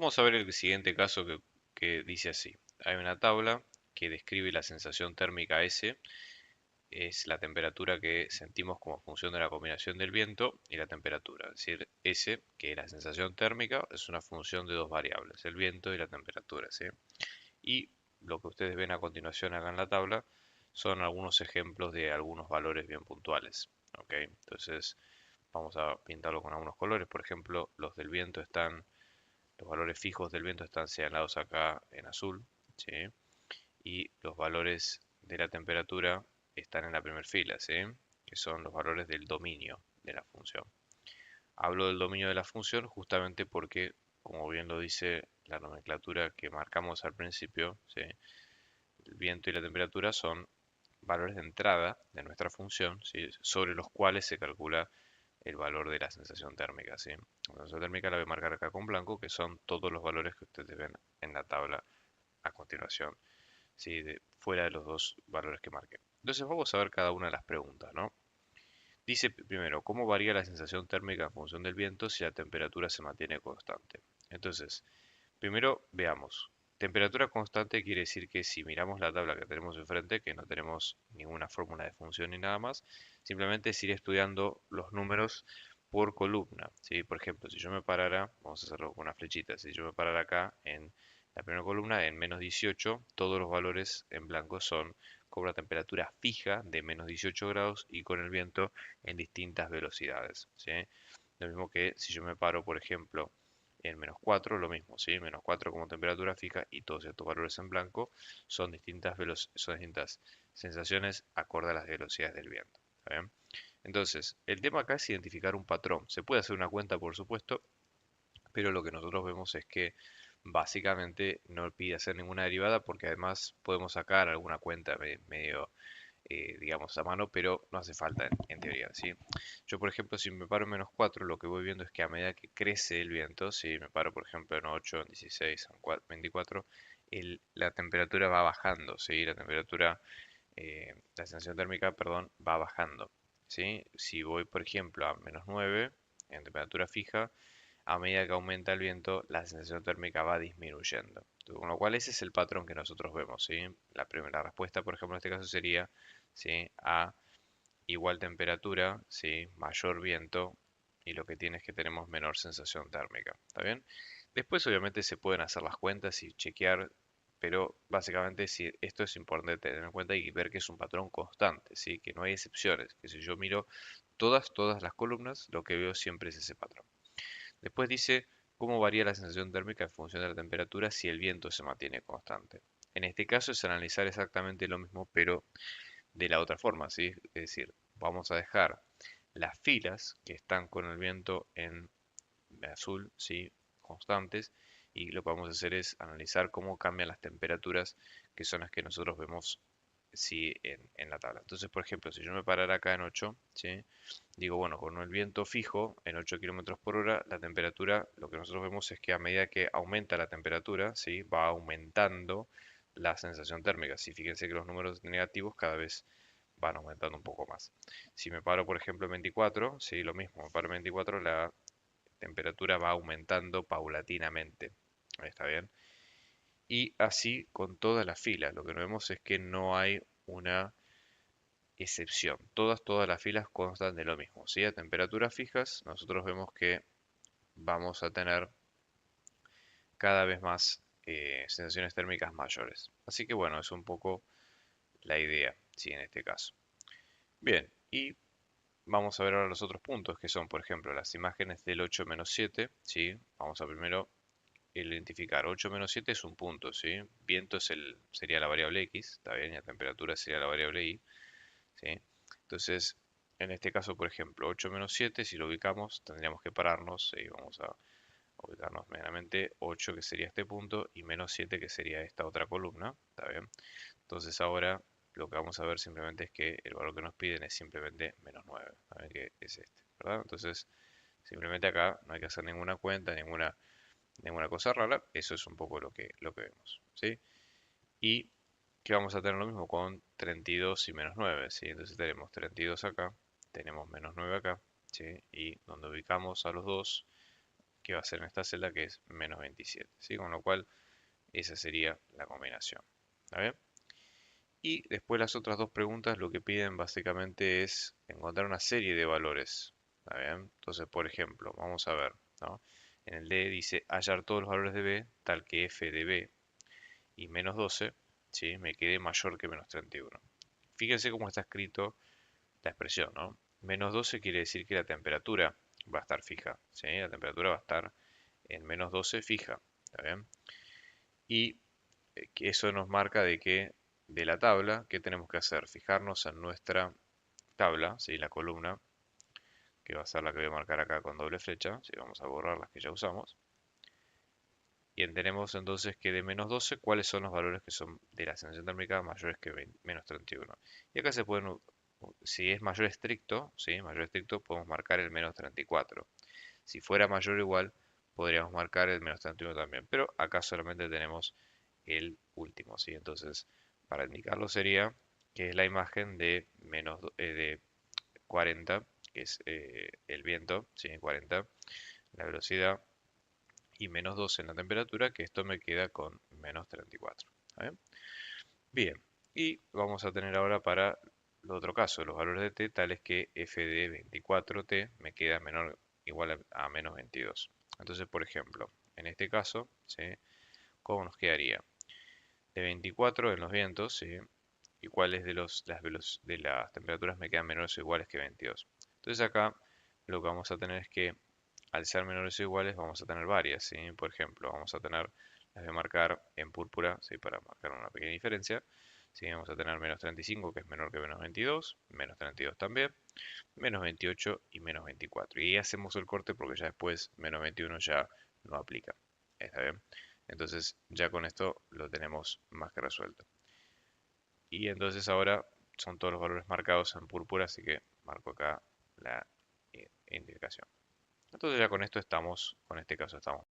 Vamos a ver el siguiente caso que dice así. Hay una tabla que describe la sensación térmica S, es la temperatura que sentimos como función de la combinación del viento y la temperatura. Es decir, S, que es la sensación térmica, es una función de dos variables, el viento y la temperatura, ¿sí? Y lo que ustedes ven a continuación acá en la tabla son algunos ejemplos de algunos valores bien puntuales. ¿Ok? Entonces vamos a pintarlo con algunos colores. Por ejemplo, los valores fijos del viento están señalados acá en azul, ¿sí? Y los valores de la temperatura están en la primera fila, ¿sí? Que son los valores del dominio de la función. Hablo del dominio de la función justamente porque, como bien lo dice la nomenclatura que marcamos al principio, ¿sí? El viento y la temperatura son valores de entrada de nuestra función, ¿sí? Sobre los cuales se calcula el valor de la sensación térmica, ¿sí? La sensación térmica la voy a marcar acá con blanco, que son todos los valores que ustedes ven en la tabla a continuación, ¿sí? Fuera de los dos valores que marqué. Entonces vamos a ver cada una de las preguntas, ¿no? Dice primero, ¿cómo varía la sensación térmica en función del viento si la temperatura se mantiene constante? Entonces, primero veamos. Temperatura constante quiere decir que si miramos la tabla que tenemos enfrente, que no tenemos ninguna fórmula de función ni nada más, simplemente es ir estudiando los números por columna, ¿sí? Por ejemplo, si yo me parara, vamos a hacerlo con una flechita, si yo me parara acá en la primera columna, en menos 18, todos los valores en blanco son con una temperatura fija de menos 18 grados y con el viento en distintas velocidades, ¿sí? Lo mismo que si yo me paro, por ejemplo, en menos 4, lo mismo, ¿sí? Menos 4 como temperatura fija y todos estos valores en blanco son distintas sensaciones acorde a las velocidades del viento. ¿Está bien? Entonces, el tema acá es identificar un patrón. Se puede hacer una cuenta, por supuesto, pero lo que nosotros vemos es que básicamente no pide hacer ninguna derivada porque además podemos sacar alguna cuenta medio digamos, a mano, pero no hace falta en teoría, ¿sí? Yo, por ejemplo, si me paro en menos 4, lo que voy viendo es que a medida que crece el viento, si me paro, por ejemplo, en 8, en 16, en 24, la temperatura va bajando, ¿sí? La sensación térmica, perdón, va bajando, ¿sí? Si voy, por ejemplo, a menos 9, en temperatura fija, a medida que aumenta el viento, la sensación térmica va disminuyendo. Con lo cual ese es el patrón que nosotros vemos, ¿sí? La primera respuesta, por ejemplo, en este caso sería, ¿sí? A igual temperatura, ¿sí? Mayor viento, y lo que tiene es que tenemos menor sensación térmica. ¿Está bien? Después obviamente se pueden hacer las cuentas y chequear, pero básicamente si esto es importante tener en cuenta y ver que es un patrón constante, ¿sí? Que no hay excepciones, que si yo miro todas las columnas, lo que veo siempre es ese patrón. Después dice cómo varía la sensación térmica en función de la temperatura si el viento se mantiene constante. En este caso es analizar exactamente lo mismo, pero de la otra forma, ¿sí? Es decir, vamos a dejar las filas que están con el viento en azul, ¿sí? Constantes, y lo que vamos a hacer es analizar cómo cambian las temperaturas, que son las que nosotros vemos sí, en la tabla. Entonces, por ejemplo, si yo me parara acá en 8, ¿sí? Digo, bueno, con el viento fijo en 8 kilómetros por hora, la temperatura, lo que nosotros vemos es que a medida que aumenta la temperatura, ¿sí? Va aumentando la sensación térmica. Si fíjense que los números negativos cada vez van aumentando un poco más. Si me paro, por ejemplo, en 24, sí, lo mismo, me paro en 24, la temperatura va aumentando paulatinamente. Ahí está bien. Y así con todas las filas. Lo que vemos es que no hay una excepción. Todas las filas constan de lo mismo, ¿sí? A temperaturas fijas, nosotros vemos que vamos a tener cada vez más sensaciones térmicas mayores. Así que bueno, es un poco la idea, ¿sí? En este caso. Bien, y vamos a ver ahora los otros puntos, que son, por ejemplo, las imágenes del 8 menos 7, ¿sí? Vamos a primero identificar. 8 menos 7 es un punto, ¿sí? Viento sería la variable X, ¿está bien? Y la temperatura sería la variable Y, ¿sí? Entonces, en este caso, por ejemplo, 8 menos 7, si lo ubicamos, tendríamos que pararnos, y vamos a ubicarnos medianamente 8, que sería este punto, y menos 7, que sería esta otra columna, ¿está bien? Entonces ahora lo que vamos a ver simplemente es que el valor que nos piden es simplemente menos 9, ¿está bien? Que es este, ¿verdad? Entonces, simplemente acá no hay que hacer ninguna cuenta, ninguna cosa rara, eso es un poco lo que vemos, ¿sí? Y que vamos a tener lo mismo con 32 y menos 9, ¿sí? Entonces tenemos 32 acá, tenemos menos 9 acá, ¿sí? Y donde ubicamos a los dos, que va a ser en esta celda, que es menos 27, ¿sí? Con lo cual esa sería la combinación. ¿Está bien? Y después las otras dos preguntas lo que piden básicamente es encontrar una serie de valores. ¿Está bien? Entonces, por ejemplo, vamos a ver, ¿no? En el D dice hallar todos los valores de B tal que f de B y menos 12, ¿sí? Me quede mayor que menos 31. Fíjense cómo está escrito la expresión, ¿no? Menos 12 quiere decir que la temperatura va a estar fija, ¿sí? La temperatura va a estar en menos 12 fija, ¿está bien? Y que eso nos marca de que de la tabla, ¿qué tenemos que hacer? Fijarnos en nuestra tabla, ¿sí? La columna, que va a ser la que voy a marcar acá con doble flecha, ¿sí? Vamos a borrar las que ya usamos. Y tenemos entonces que de menos 12, ¿cuáles son los valores que son de la sensación térmica mayores que menos 31? Y acá se pueden, si es mayor estricto, ¿sí? Mayor estricto, podemos marcar el menos 34. Si fuera mayor o igual, podríamos marcar el menos 31 también. Pero acá solamente tenemos el último, ¿sí? Entonces, para indicarlo sería que es la imagen de de 40, que es el viento, ¿sí? 40, la velocidad, y menos 12 en la temperatura, que esto me queda con menos 34. ¿Está bien? Bien, y vamos a tener ahora para el otro caso, los valores de t tales que f de 24t me queda menor igual a menos 22. Entonces, por ejemplo, en este caso, ¿sí? ¿Cómo nos quedaría? De 24 en los vientos, ¿sí? ¿Y cuáles de las temperaturas me quedan menores o iguales que 22? Entonces acá lo que vamos a tener es que al ser menores o iguales vamos a tener varias, ¿sí? Por ejemplo, vamos a tener, las voy a marcar en púrpura, ¿sí? Para marcar una pequeña diferencia. ¿Sí? Vamos a tener menos 35, que es menor que menos 22, menos 32 también, menos 28 y menos 24. Y ahí hacemos el corte porque ya después menos 21 ya no aplica. ¿Está bien? Entonces ya con esto lo tenemos más que resuelto. Y entonces ahora son todos los valores marcados en púrpura, así que marco acá la indicación. Entonces ya con esto estamos, con este caso estamos.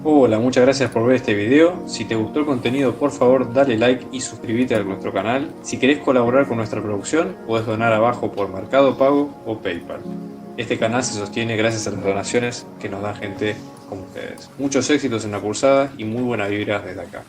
Hola, muchas gracias por ver este video. Si te gustó el contenido, por favor dale like y suscríbete a nuestro canal. Si querés colaborar con nuestra producción, puedes donar abajo por Mercado Pago o PayPal. Este canal se sostiene gracias a las donaciones que nos dan gente como ustedes. Muchos éxitos en la cursada y muy buenas vibras desde acá.